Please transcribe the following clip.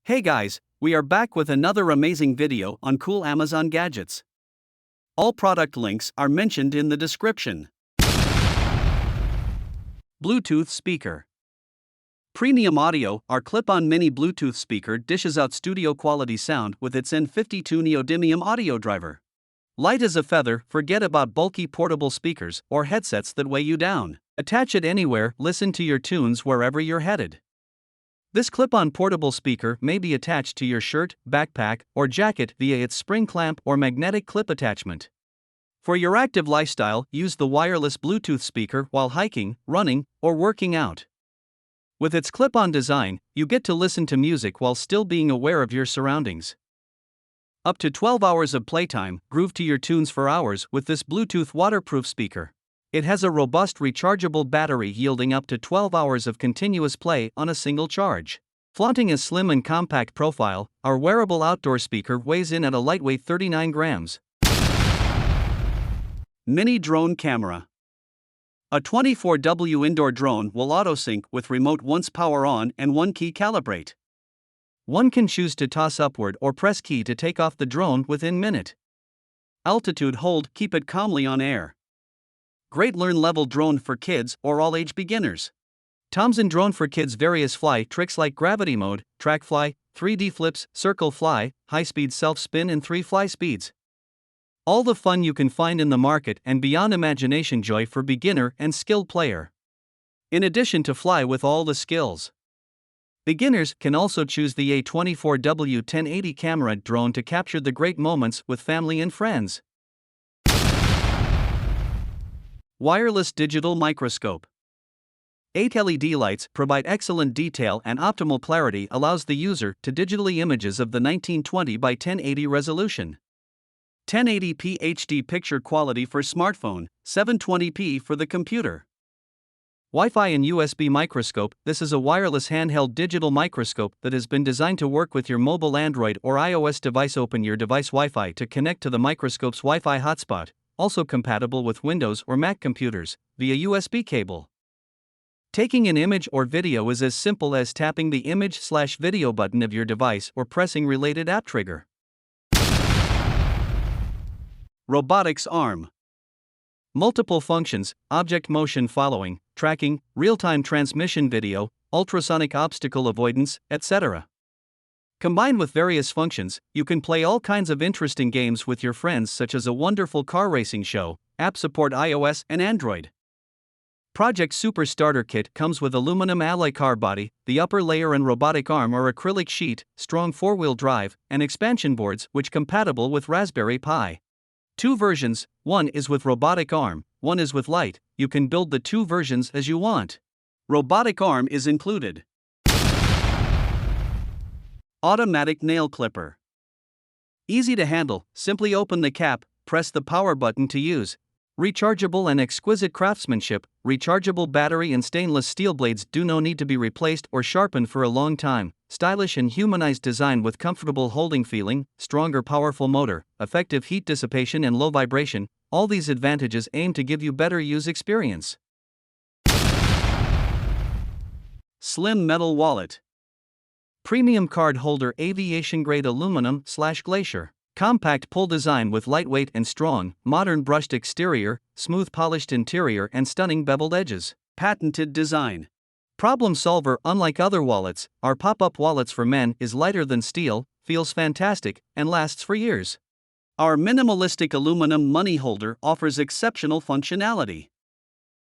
Hey guys, we are back with another amazing video on cool Amazon gadgets. All product links are mentioned in the description. Bluetooth speaker. Premium Audio, our clip-on mini Bluetooth speaker dishes out studio-quality sound with its N52 neodymium audio driver. Light as a feather, forget about bulky portable speakers or headsets that weigh you down. Attach it anywhere, listen to your tunes wherever you're headed. This clip-on portable speaker may be attached to your shirt, backpack, or jacket via its spring clamp or magnetic clip attachment. For your active lifestyle, use the wireless Bluetooth speaker while hiking, running, or working out. With its clip-on design, you get to listen to music while still being aware of your surroundings. Up to 12 hours of playtime, groove to your tunes for hours with this Bluetooth waterproof speaker. It has a robust rechargeable battery yielding up to 12 hours of continuous play on a single charge. Flaunting a slim and compact profile, our wearable outdoor speaker weighs in at a lightweight 39 grams. Mini drone camera. A 24W indoor drone will auto-sync with remote once power on and one key calibrate. One can choose to toss upward or press key to take off the drone within minute. Altitude hold, keep it calmly on air. Great learn-level drone for kids or all-age beginners. Thomson Drone for Kids. Various fly tricks like gravity mode, track fly, 3D flips, circle fly, high-speed self-spin and 3 fly speeds. All the fun you can find in the market and beyond imagination, joy for beginner and skilled player. In addition to fly with all the skills. Beginners can also choose the A24W 1080 camera drone to capture the great moments with family and friends. Wireless digital microscope. 8 LED lights provide excellent detail and optimal clarity, allows the user to digitally images of the 1920 by 1080 resolution. 1080p HD picture quality for smartphone, 720p for the computer. Wi-Fi and USB microscope. This is a wireless handheld digital microscope that has been designed to work with your mobile Android or iOS device. Open your device Wi-Fi to connect to the microscope's Wi-Fi hotspot, also compatible with Windows or Mac computers, via USB cable. Taking an image or video is as simple as tapping the image/video button of your device or pressing related app trigger. Robotics Arm. Multiple functions, object motion following, tracking, real-time transmission video, ultrasonic obstacle avoidance, etc. Combined with various functions, you can play all kinds of interesting games with your friends, such as a wonderful car racing show. App support iOS and Android. Project Super Starter Kit comes with aluminum alloy car body, the upper layer and robotic arm are acrylic sheet, strong 4-wheel drive, and expansion boards which compatible with Raspberry Pi. 2 versions, one is with robotic arm, one is with light. You can build the 2 versions as you want. Robotic arm is included. Automatic nail clipper. Easy to handle, simply open the cap, press the power button to use. Rechargeable and exquisite craftsmanship, rechargeable battery and stainless steel blades do no need to be replaced or sharpened for a long time. Stylish and humanized design with comfortable holding feeling, stronger powerful motor, effective heat dissipation and low vibration. All these advantages aim to give you better use experience. Slim metal wallet. Premium card holder, aviation grade aluminum/glacier. Compact pull design with lightweight and strong, modern brushed exterior, smooth polished interior and stunning beveled edges. Patented design. Problem solver. Unlike other wallets, our pop-up wallets for men is lighter than steel, feels fantastic, and lasts for years. Our minimalistic aluminum money holder offers exceptional functionality.